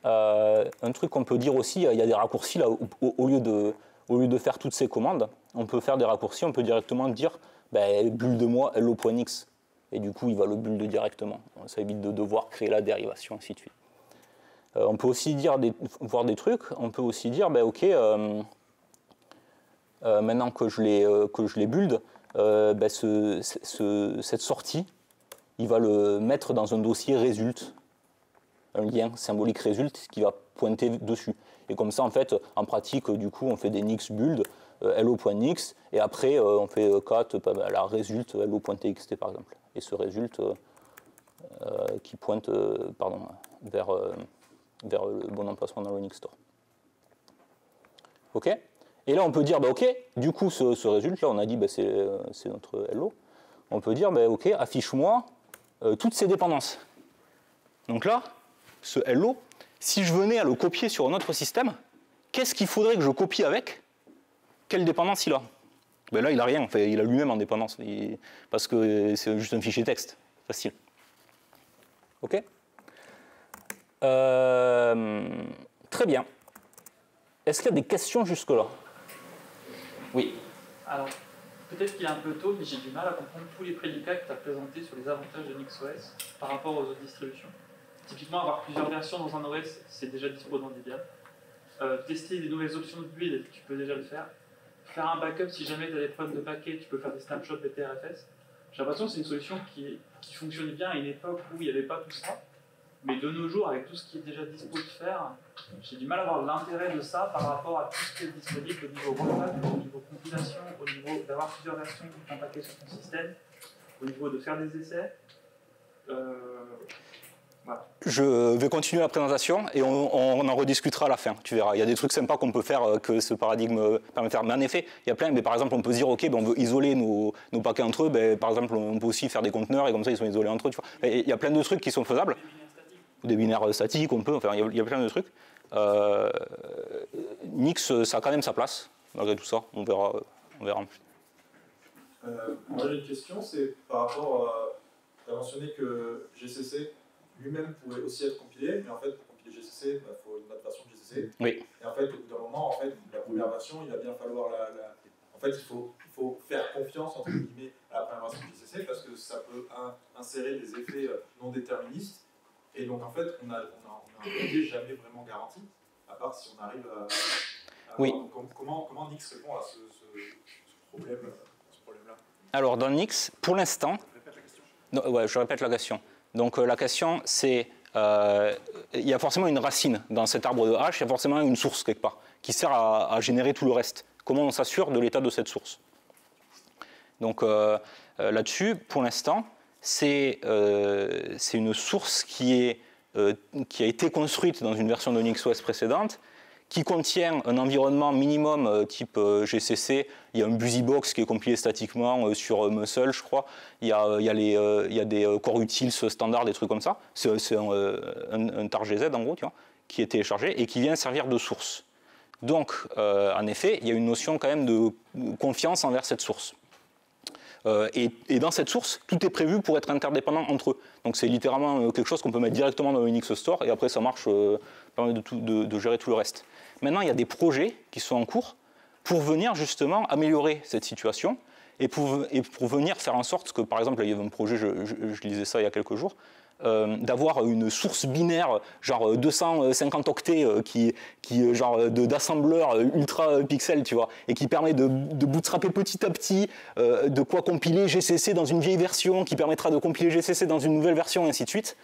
Un truc qu'on peut dire aussi, il y a des raccourcis là, au lieu de faire toutes ces commandes, on peut faire des raccourcis, on peut directement dire build-moi hello.x et du coup il va le build directement. Ça évite de devoir créer la dérivation, ainsi de suite. On peut aussi voir des trucs, on peut aussi dire ok, maintenant que je l'ai build, cette sortie, il va le mettre dans un dossier result, un lien symbolique result qui va pointer dessus. Et comme ça, en fait, en pratique, du coup, on fait des nix build, hello.nix, et après, on fait cat, la result, hello.txt, par exemple. Et ce result qui pointe vers le bon emplacement dans le Nix store. OK. Et là, on peut dire, OK, du coup, ce résultat, là, on a dit, c'est notre hello. On peut dire, OK, affiche-moi toutes ces dépendances. Donc là, ce hello, si je venais à le copier sur un autre système, qu'est-ce qu'il faudrait que je copie avec? Quelle dépendance il a? Là, il n'a rien, enfin, il a lui-même en dépendance, parce que c'est juste un fichier texte, facile. OK. Très bien. Est-ce qu'il y a des questions jusque-là? Oui. Alors, peut-être qu'il est un peu tôt, mais j'ai du mal à comprendre tous les prédicats que tu as présentés sur les avantages de NixOS par rapport aux autres distributions. Typiquement, avoir plusieurs versions dans un OS, c'est déjà dispo dans Debian. Tester des nouvelles options de build, tu peux déjà le faire. Faire un backup, si jamais tu as des problèmes de paquet, tu peux faire des snapshots BTRFS. J'ai l'impression que c'est une solution qui fonctionne bien à une époque où il n'y avait pas tout ça. Mais de nos jours, avec tout ce qui est déjà dispo de faire, j'ai du mal à voir l'intérêt de ça par rapport à tout ce qui est disponible au niveau roadmap, au niveau compilation, au niveau d'avoir plusieurs versions d'un paquet sur ton système, au niveau de faire des essais. Voilà. Je vais continuer la présentation et on en rediscutera à la fin, tu verras. Il y a des trucs sympas qu'on peut faire que ce paradigme permet de faire. Mais en effet, il y a plein, mais par exemple, on peut se dire, OK, on veut isoler nos paquets entre eux, par exemple, on peut aussi faire des conteneurs et comme ça, ils sont isolés entre eux. Tu vois. Il y a plein de trucs qui sont faisables. Des binaires statiques, on peut, enfin, il y a plein de trucs. Nix, ça a quand même sa place, malgré tout ça, on verra. Moi j'ai une question, c'est par rapport à, tu as mentionné que GCC lui-même pouvait aussi être compilé, mais en fait pour compiler GCC, il faut une autre version de GCC. Oui. Et en fait, au bout d'un moment, en fait, la première version, il va bien falloir En fait, il faut faire confiance entre guillemets à la première version de GCC parce que ça peut insérer des effets non déterministes. Et donc en fait, on a un budget jamais vraiment garanti, à part si on arrive à oui. Comment Nix répond à ce problème-là? Alors dans Nix, pour l'instant... Répète la question. Non, ouais, je répète la question. Donc la question, c'est... il y a forcément une racine dans cet arbre de hash, il y a forcément une source quelque part, qui sert à générer tout le reste. Comment on s'assure de l'état de cette source? Donc là-dessus, pour l'instant, c'est une source qui a été construite dans une version de NixOS précédente, qui contient un environnement minimum type GCC. Il y a un BusyBox qui est compilé statiquement sur Muscle, je crois. Il y a des core utils standards, des trucs comme ça. C'est un tar GZ en gros, tu vois, qui est téléchargé et qui vient servir de source. Donc, en effet, il y a une notion quand même de confiance envers cette source. Et dans cette source, tout est prévu pour être interdépendant entre eux. Donc c'est littéralement quelque chose qu'on peut mettre directement dans le Nix Store et après ça marche, permet de gérer tout le reste. Maintenant, il y a des projets qui sont en cours pour venir justement améliorer cette situation et pour venir faire en sorte que, par exemple, il y avait un projet, je lisais ça il y a quelques jours, d'avoir une source binaire, genre 250 octets, genre d'assembleur ultra pixel, tu vois, et qui permet de bootstrapper petit à petit, de quoi compiler GCC dans une vieille version, qui permettra de compiler GCC dans une nouvelle version, et ainsi de suite,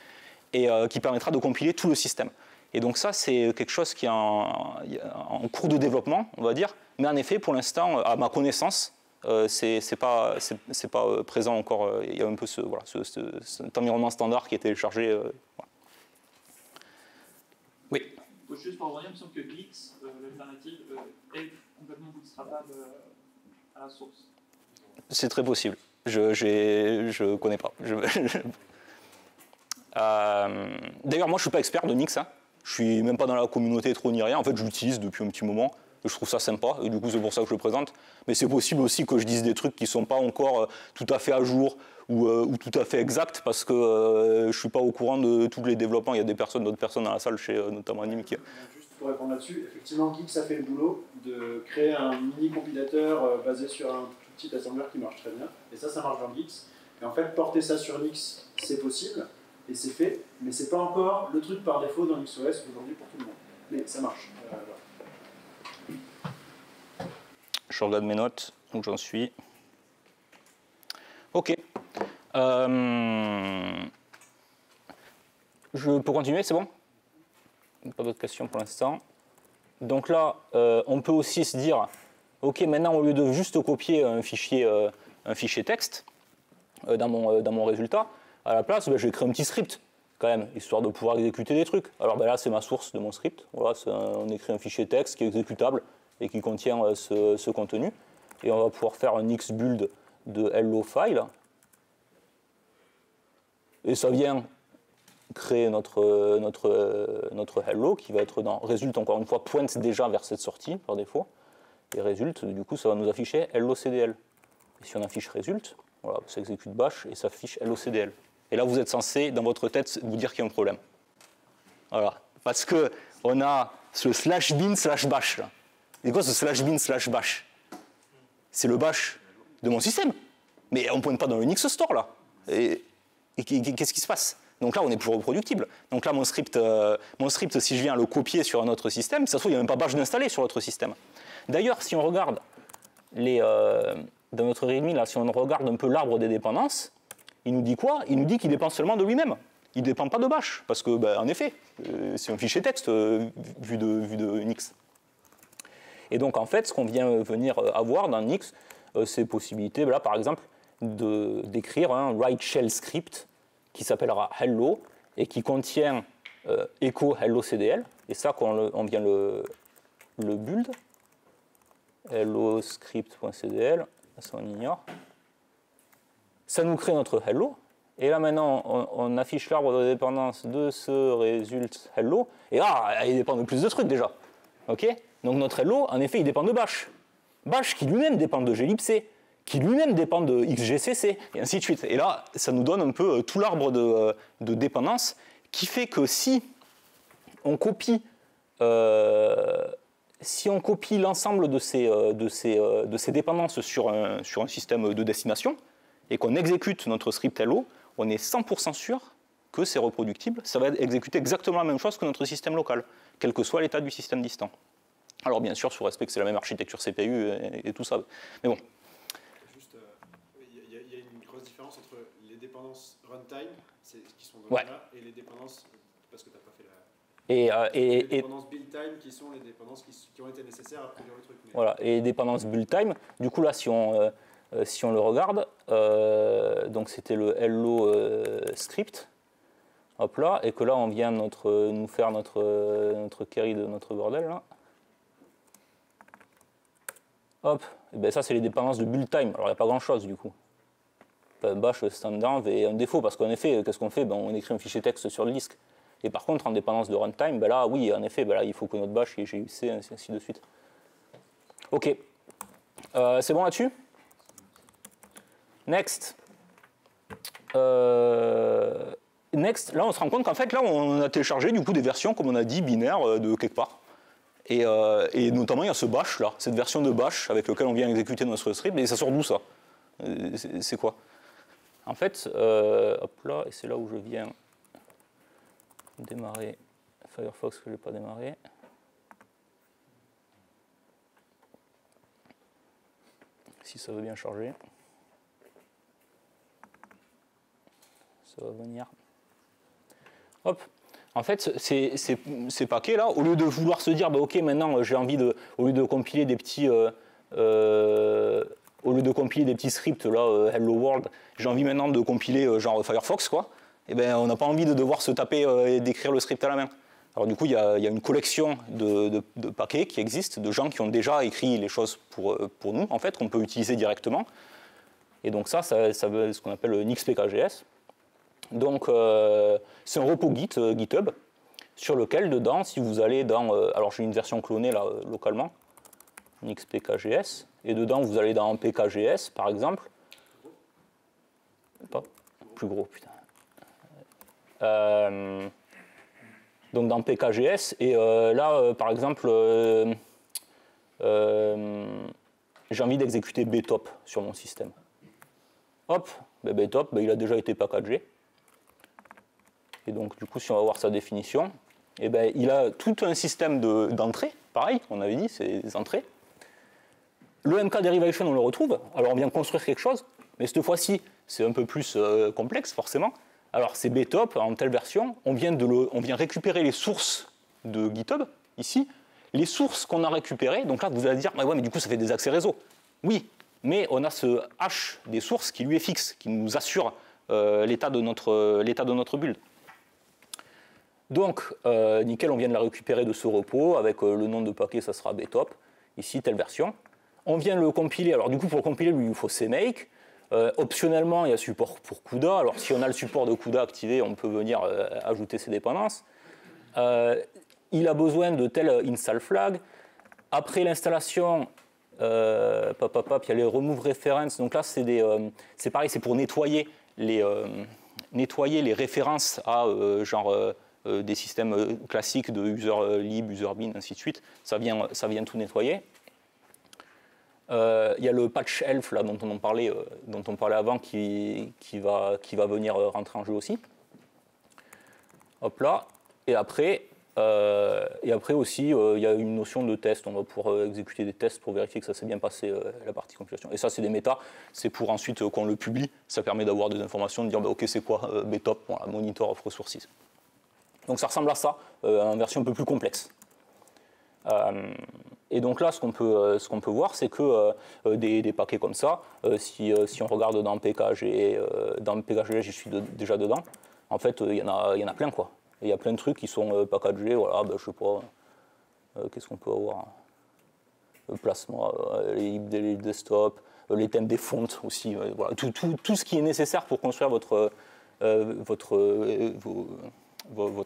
et qui permettra de compiler tout le système. Et donc ça, c'est quelque chose qui est en cours de développement, on va dire, mais en effet, pour l'instant, à ma connaissance, c'est pas présent encore. Il y a un peu cet environnement standard qui est téléchargé. Voilà. Oui. Juste pour revenir, il me semble que Glix, l'alternative, est complètement bootstrapable à la source. C'est très possible. Je connais pas. D'ailleurs, moi, je suis pas expert de Nix. Hein. Je suis même pas dans la communauté trop ni rien. En fait, je l'utilise depuis un petit moment. je trouve ça sympa, et du coup c'est pour ça que je le présente. Mais c'est possible aussi que je dise des trucs qui ne sont pas encore tout à fait à jour ou tout à fait exacts, parce que je ne suis pas au courant de tous les développements. Il y a d'autres personnes dans la salle, chez notamment Anime qui... Juste pour répondre là-dessus, effectivement, Geeks a fait le boulot de créer un mini compilateur basé sur un tout petit assembleur qui marche très bien. Et ça marche dans Geeks. Et en fait, porter ça sur Nix, c'est possible, et c'est fait, mais c'est pas encore le truc par défaut dans NixOS aujourd'hui pour tout le monde. Mais ça marche. Voilà. Je regarde mes notes, où j'en suis. Ok. Je peux continuer, c'est bon? Pas d'autres questions pour l'instant. Donc là, on peut aussi se dire, ok, maintenant au lieu de juste copier un fichier texte dans mon résultat, à la place, je vais créer un petit script quand même, histoire de pouvoir exécuter des trucs. Alors là, c'est ma source de mon script. Voilà, on écrit un fichier texte qui est exécutable et qui contient ce contenu. Et on va pouvoir faire un xbuild de hello file. Et ça vient créer notre hello qui va être dans résulte, encore une fois, pointe déjà vers cette sortie par défaut. Et résulte, du coup, ça va nous afficher hello-cdl. Et si on affiche résulte, voilà, ça exécute bash et ça affiche hello-cdl. Et là, vous êtes censé, dans votre tête, vous dire qu'il y a un problème. Voilà. Parce qu'on a ce /bin/bash. Là. C'est quoi ce /bin/bash? C'est le bash de mon système. Mais on ne pointe pas dans le Nix Store, là. Et qu'est-ce qui se passe? Donc là, on est plus reproductible. Donc là, mon script, si je viens le copier sur un autre système, ça se trouve, il n'y a même pas bash d'installer sur l'autre système. D'ailleurs, si on regarde dans notre README, là, si on regarde un peu l'arbre des dépendances, il nous dit quoi? Il nous dit qu'il dépend seulement de lui-même. Il ne dépend pas de bash, parce que, en effet, c'est un fichier texte vu de Nix. Et donc, en fait, ce qu'on vient venir avoir dans Nix, c'est possibilité, là, par exemple, d'écrire un write shell script qui s'appellera hello et qui contient echo hello cdl. Et ça, quand on vient le build, hello script.cdl, ça on ignore. Ça nous crée notre hello. Et là maintenant, on affiche l'arbre de dépendance de ce résulte hello. Et il dépend de plus de trucs déjà. Ok? Donc notre hello, en effet, il dépend de bash. Bash qui lui-même dépend de glibc, qui lui-même dépend de xgcc, et ainsi de suite. Et là, ça nous donne un peu tout l'arbre de dépendance qui fait que si on copie l'ensemble de ces dépendances sur un système de destination et qu'on exécute notre script hello, on est 100% sûr que c'est reproductible. Ça va exécuter exactement la même chose que notre système local, quel que soit l'état du système distant. Alors bien sûr, sous respect que c'est la même architecture CPU et tout ça. Mais bon. Juste, il y a une grosse différence entre les dépendances runtime, qui sont dans là, et les dépendances, parce que tu n'as pas fait la... les dépendances build time, qui sont les dépendances qui ont été nécessaires à produire le truc. Mais... Voilà, et les dépendances build time, du coup là, si on le regarde, donc c'était le hello script, hop là, et que là on vient nous faire notre query de notre bordel là. Hop, et bien ça c'est les dépendances de build time. Alors il n'y a pas grand chose du coup. Bash standard et un défaut, parce qu'en effet, qu'est-ce qu'on fait? On écrit un fichier texte sur le disque. Et par contre, en dépendance de runtime, là, oui, en effet, là, il faut que notre bash ait GUC, ainsi de suite. Ok. C'est bon là-dessus? Next. Next, là, on se rend compte qu'en fait, là, on a téléchargé du coup des versions, comme on a dit, binaires de quelque part. Et notamment, il y a ce bash là, cette version de bash avec laquelle on vient exécuter notre script. Et ça sort d'où ça? C'est quoi? En fait, hop là, et c'est là où je viens démarrer Firefox que je n'ai pas démarré. Si ça veut bien charger. Ça va venir. Hop. En fait, ces paquets là, au lieu de vouloir se dire, ok, maintenant j'ai envie au lieu de compiler des petits, scripts là, Hello World, j'ai envie maintenant de compiler genre Firefox quoi. Et ben on n'a pas envie de devoir se taper et d'écrire le script à la main. Alors du coup, il y a une collection de paquets qui existent, de gens qui ont déjà écrit les choses pour nous, en fait, qu'on peut utiliser directement. Et donc ça veut ce qu'on appelle le nixpkgs. Donc c'est un repo GitHub sur lequel dedans, si vous allez dans... alors j'ai une version clonée là localement. Nix PKGS, et dedans vous allez dans PKGS par exemple. Pas plus gros, putain. Donc dans PKGS, et là par exemple, j'ai envie d'exécuter btop sur mon système. Hop, btop, il a déjà été packagé. Et donc du coup, si on va voir sa définition, et il a tout un système d'entrées, pareil, on avait dit, c'est des entrées. Le MK Derivation, on le retrouve, alors on vient construire quelque chose, mais cette fois-ci, c'est un peu plus complexe, forcément. Alors c'est btop, en telle version, on vient récupérer les sources de GitHub, ici, les sources qu'on a récupérées, donc là, vous allez dire, ouais, mais du coup, ça fait des accès réseau. Oui, mais on a ce hash des sources qui lui est fixe, qui nous assure l'état de notre build. Donc, nickel, on vient de la récupérer de ce repos, avec le nom de paquet, ça sera btop, ici, telle version. On vient le compiler, alors du coup, pour le compiler, lui, il faut cmake. Optionnellement, il y a support pour CUDA, alors si on a le support de CUDA activé, on peut venir ajouter ses dépendances. Il a besoin de tel install flag. Après l'installation, il y a les remove reference, donc là, c'est pareil, c'est pour nettoyer les références à des systèmes classiques de user lib, user bin, ainsi de suite. Ça vient tout nettoyer. Il y a le patch elf là, dont on parlait avant qui va venir rentrer en jeu aussi. Hop là. Et après aussi, il y a une notion de test. On va pouvoir exécuter des tests pour vérifier que ça s'est bien passé la partie compilation. Et ça, c'est des méta. C'est pour ensuite qu'on le publie. Ça permet d'avoir des informations, de dire OK, c'est quoi btop, voilà, monitor of resources. Donc ça ressemble à ça, en version un peu plus complexe. Et donc là, ce qu'on peut voir, c'est que des paquets comme ça, si on regarde dans PKG, j'y suis déjà dedans, en fait, il y en a plein, quoi. Il y a plein de trucs qui sont packagés, voilà, je sais pas, qu'est-ce qu'on peut avoir, Plasma, les desktop, les thèmes des fontes aussi, voilà, tout ce qui est nécessaire pour construire votre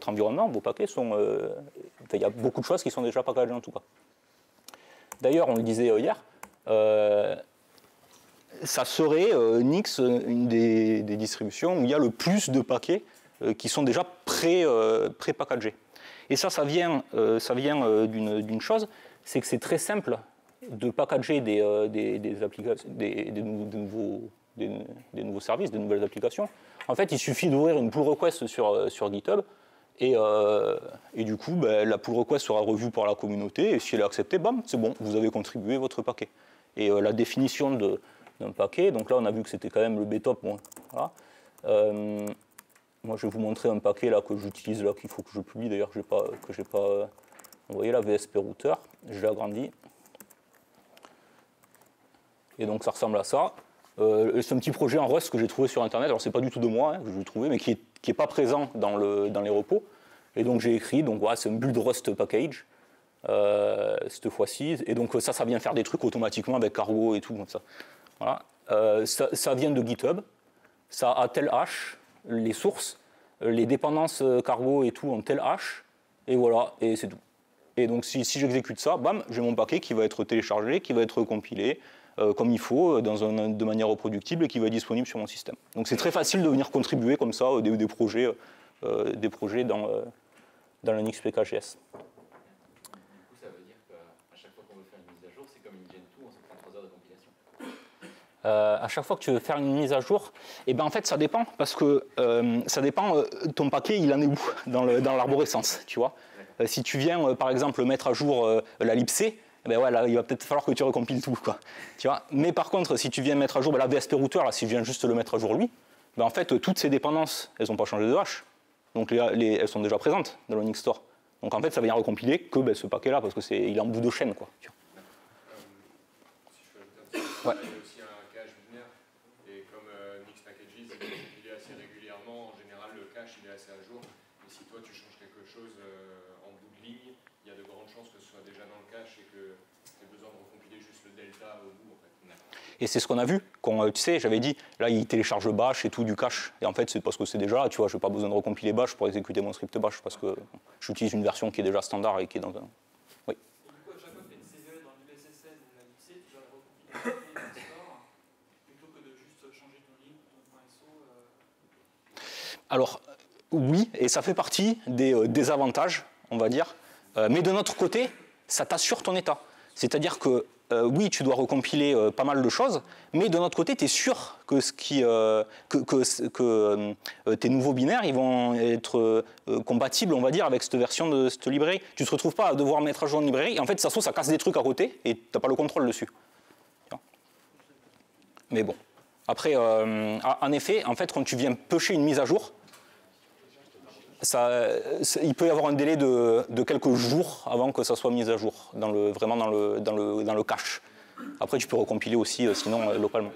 environnement, vos paquets sont... il y a beaucoup de choses qui sont déjà packagées en tout cas. D'ailleurs, on le disait hier, ça serait Nix une des distributions où il y a le plus de paquets qui sont déjà pré-packagés. Et ça vient d'une chose, c'est que c'est très simple de packager des nouveaux services, des nouvelles applications. En fait, il suffit d'ouvrir une pull request sur GitHub et du coup, la pull request sera revue par la communauté et si elle est acceptée, bam, c'est bon, vous avez contribué votre paquet. Et la définition d'un paquet, donc là on a vu que c'était quand même le btop, bon, voilà. Moi je vais vous montrer un paquet là que j'utilise là, qu'il faut que je publie d'ailleurs, que j'ai pas envoyé là, VSP router, je l'ai agrandi. Et donc ça ressemble à ça. C'est un petit projet en Rust que j'ai trouvé sur internet, alors c'est pas du tout de moi que j'ai trouvé, mais qui est pas présent dans les repos. Et donc j'ai écrit, donc voilà, c'est un build Rust package cette fois-ci. Et donc ça vient faire des trucs automatiquement avec Cargo et tout comme ça. Voilà. Ça vient de GitHub, ça a tel hash, les sources, les dépendances Cargo et tout ont tel hash, et voilà, et c'est tout. Et donc si j'exécute ça, bam, j'ai mon paquet qui va être téléchargé, qui va être compilé comme il faut, de manière reproductible et qui va être disponible sur mon système. Donc c'est très facile de venir contribuer comme ça des projets dans le Nix PKGS. À chaque fois que tu veux faire une mise à jour, et ben en fait ça dépend parce que ton paquet il en est où dans l'arborescence, tu vois. Si tu viens par exemple mettre à jour la libc, ben ouais, là, il va peut-être falloir que tu recompiles tout, quoi. Tu vois. Mais par contre, si tu viens mettre à jour la VSP router, là, si je viens juste le mettre à jour lui, ben en fait toutes ces dépendances, elles n'ont pas changé de hash, donc elles sont déjà présentes dans le Nix Store. Donc en fait ça va bien recompiler que ce paquet là parce que il est en bout de chaîne, quoi. Tu vois. Si je peux ajouter un petit peu, ouais. Et c'est ce qu'on a vu. Tu sais, j'avais dit, là, il télécharge bash et tout du cache. Et en fait, c'est parce que c'est déjà là, tu vois, je n'ai pas besoin de recompiler bash pour exécuter mon script bash parce que j'utilise une version qui est déjà standard et qui est dans un... Oui. Et du coup, à chaque fois que tu as une CVE dans l'USSN Alors, oui, et ça fait partie des désavantages, on va dire. Mais de notre côté, ça t'assure ton état. C'est-à-dire que, oui, tu dois recompiler pas mal de choses, mais de notre côté, tu es sûr que, tes nouveaux binaires ils vont être compatibles, on va dire, avec cette version de cette librairie. Tu ne te retrouves pas à devoir mettre à jour une librairie, et en fait, ça se trouve, ça casse des trucs à côté, et tu n'as pas le contrôle dessus. Mais bon. Après, en effet, en fait, quand tu viens pusher une mise à jour, il peut y avoir un délai de quelques jours avant que ça soit mis à jour, vraiment dans le cache. Après, tu peux recompiler aussi, sinon, localement.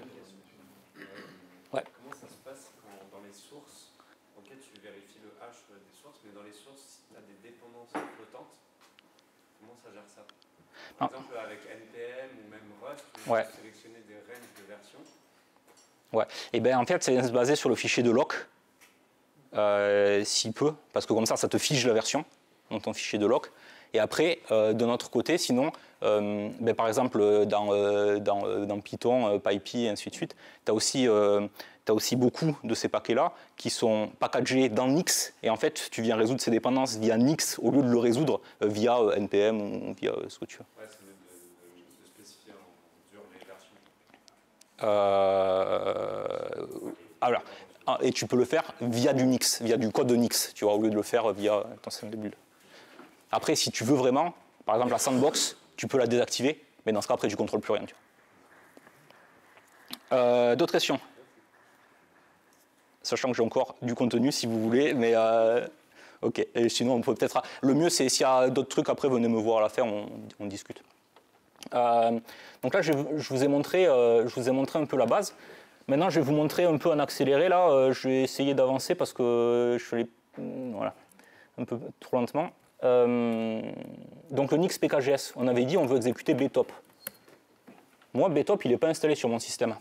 Ouais. Comment ça se passe dans les sources? Ok, tu vérifies le hash des sources, mais dans les sources, si tu as des dépendances flottantes, comment ça gère ça? Par exemple, avec NPM ou même Rust, tu peux sélectionner des ranges de versions. Ouais. Et bien, en fait, c'est basé sur le fichier de lock. Si peu, parce que comme ça te fige la version dans ton fichier de lock. Et après, de notre côté, sinon, par exemple, dans Python, PyPy et ainsi de suite, tu as aussi beaucoup de ces paquets-là qui sont packagés dans Nix. Et en fait, tu viens résoudre ces dépendances via Nix au lieu de le résoudre via NPM ou via ce que tu veux. Ouais, c'est de spécifier en dur les versions. Alors, et tu peux le faire via du Nix, via du code de Nix, tu vois, au lieu de le faire via ton système de build. Après, si tu veux vraiment, par exemple la sandbox, tu peux la désactiver, mais dans ce cas, après, tu ne contrôles plus rien. D'autres questions? Sachant que j'ai encore du contenu, si vous voulez, mais ok. Et sinon, on peut peut-être. Le mieux, c'est s'il y a d'autres trucs, après, venez me voir à la fin, on discute. Donc là, je vous ai montré un peu la base. Maintenant, je vais vous montrer un peu en accéléré. Là, je vais essayer d'avancer parce que je suis un peu trop lentement. Donc le Nix PKGS, on avait dit on veut exécuter btop. Moi, btop, il n'est pas installé sur mon système.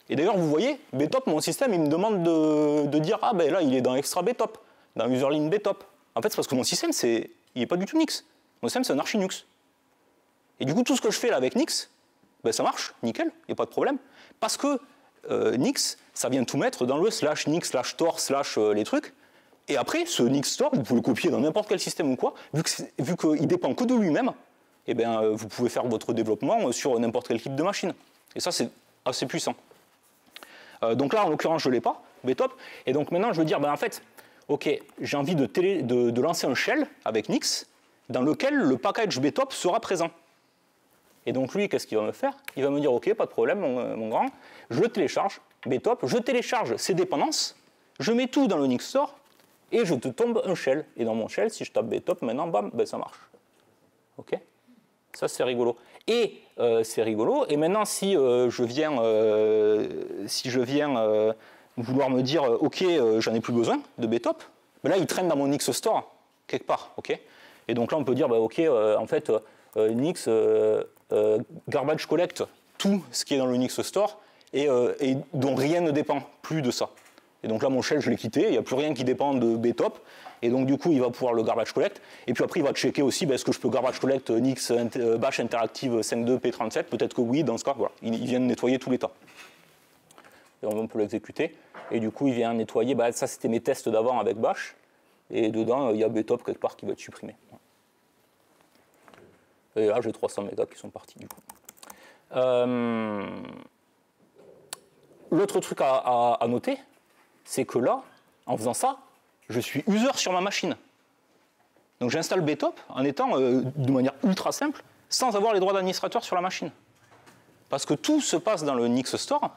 Et d'ailleurs, vous voyez, btop, mon système, il me demande de dire ah ben là, il est dans extra btop, dans userlin btop. En fait, c'est parce que mon système, il n'est pas du tout Nix. Mon système, c'est un archi-Nux. Et du coup, tout ce que je fais là avec Nix, ben, ça marche, nickel, il n'y a pas de problème. Parce que Nix, ça vient tout mettre dans le /nix/tor/ les trucs. Et après, ce Nix store, vous pouvez le copier dans n'importe quel système ou quoi, vu qu'il dépend que de lui-même, eh bien, vous pouvez faire votre développement sur n'importe quel type de machine. Et ça, c'est assez puissant. Donc là, en l'occurrence, je ne l'ai pas, btop. Et donc maintenant, je veux dire, ben, en fait, ok, j'ai envie de lancer un shell avec Nix, dans lequel le package btop sera présent. Et donc lui, qu'est-ce qu'il va me faire? Il va me dire, ok, pas de problème, mon grand, je télécharge btop, je télécharge ses dépendances, je mets tout dans le Nix store, et je te tombe un shell. Et dans mon shell, si je tape btop, maintenant, bam, ben, ça marche. Ok? Ça, c'est rigolo. Et c'est rigolo. Et maintenant, si je viens vouloir me dire, ok, j'en ai plus besoin de btop, ben là, il traîne dans mon Nix store, quelque part. Ok? Et donc là, on peut dire, ben, ok, en fait, Nix garbage collect tout ce qui est dans le Nix store et dont rien ne dépend plus de ça. Et donc là, mon shell, je l'ai quitté, il n'y a plus rien qui dépend de btop. Et donc du coup, il va pouvoir le garbage collect. Et puis après, il va checker aussi, est-ce que je peux garbage collect Nix bash interactive 5.2 P37? Peut-être que oui, dans ce cas, voilà. Il vient de nettoyer tout l'état. Et on peut l'exécuter. Et du coup, il vient nettoyer, ça c'était mes tests d'avant avec bash. Et dedans, il y a btop quelque part qui va être supprimé. Et là, j'ai 300 mégas qui sont partis du coup. L'autre truc à noter, c'est que là, en faisant ça, je suis user sur ma machine. Donc j'installe btop en étant de manière ultra simple, sans avoir les droits d'administrateur sur la machine. Parce que tout se passe dans le Nix store,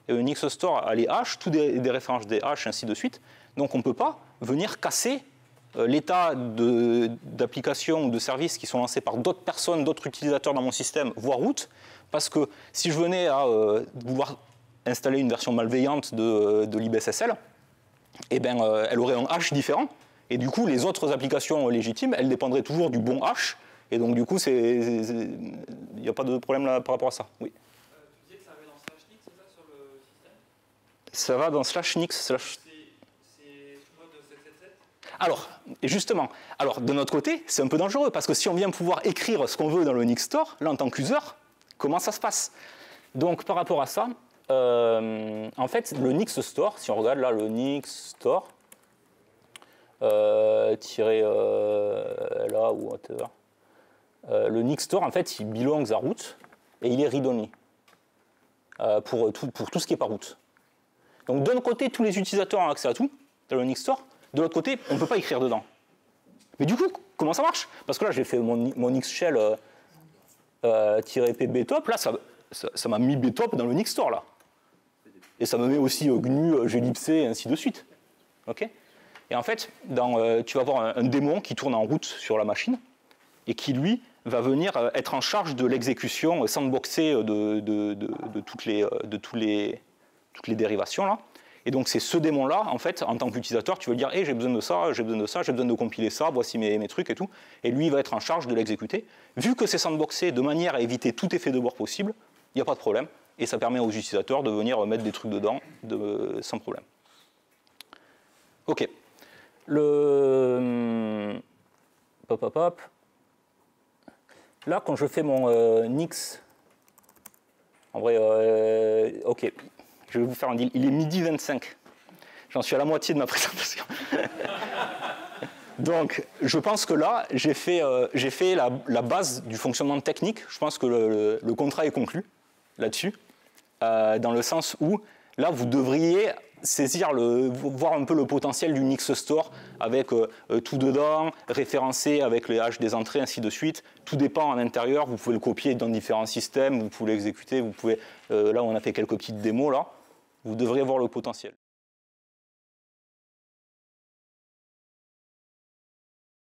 et le Nix store a les hashes, tous des références des hashes, ainsi de suite. Donc on ne peut pas venir casser l'état d'applications ou de services qui sont lancés par d'autres personnes, d'autres utilisateurs dans mon système, voire root, parce que si je venais à vouloir installer une version malveillante de libSSL, eh ben, elle aurait un hash différent, et du coup, les autres applications légitimes, elles dépendraient toujours du bon hash, et donc du coup, il n'y a pas de problème là, par rapport à ça. Oui. Tu disais que ça va dans /nix, c'est ça, sur le système? Ça va dans /nix. C'est mode 777? Alors, justement, de notre côté, c'est un peu dangereux, parce que si on vient pouvoir écrire ce qu'on veut dans le Nix store, là, en tant qu'user, comment ça se passe? Donc, par rapport à ça, en fait, le Nix store, si on regarde là le Nix store, tirer là ou whatever. Le Nix store, en fait, il belongs à root et il est read-only pour tout ce qui est par root. Donc d'un côté, tous les utilisateurs ont accès à tout dans le Nix store. De l'autre côté, on ne peut pas écrire dedans. Mais du coup, comment ça marche? Parce que là, j'ai fait mon Nix-shell -pbtop. Là, ça m'a mis btop dans le Nix store là. Et ça me met aussi GNU, glibc et ainsi de suite. Okay, et en fait, tu vas avoir un démon qui tourne en route sur la machine et qui, lui, va venir être en charge de l'exécution sandboxée de toutes les dérivations là. Et donc c'est ce démon-là, en fait, en tant qu'utilisateur, tu vas dire hey, j'ai besoin de ça, j'ai besoin de ça, j'ai besoin de compiler ça, voici mes trucs et tout. Et lui, il va être en charge de l'exécuter. Vu que c'est sandboxé de manière à éviter tout effet de bord possible, il n'y a pas de problème. Et ça permet aux utilisateurs de venir mettre des trucs dedans sans problème. OK. Là, quand je fais mon Nix, en vrai, OK. Je vais vous faire un deal. Il est midi 25. J'en suis à la moitié de ma présentation. Donc, je pense que là, j'ai fait la base du fonctionnement technique. Je pense que le contrat est conclu là-dessus, dans le sens où, là, vous devriez voir un peu le potentiel du Nix Store avec tout dedans, référencé avec les hash des entrées, ainsi de suite. Tout dépend en intérieur. Vous pouvez le copier dans différents systèmes, vous pouvez l'exécuter. Là, on a fait quelques petites démos, là. Vous devriez voir le potentiel.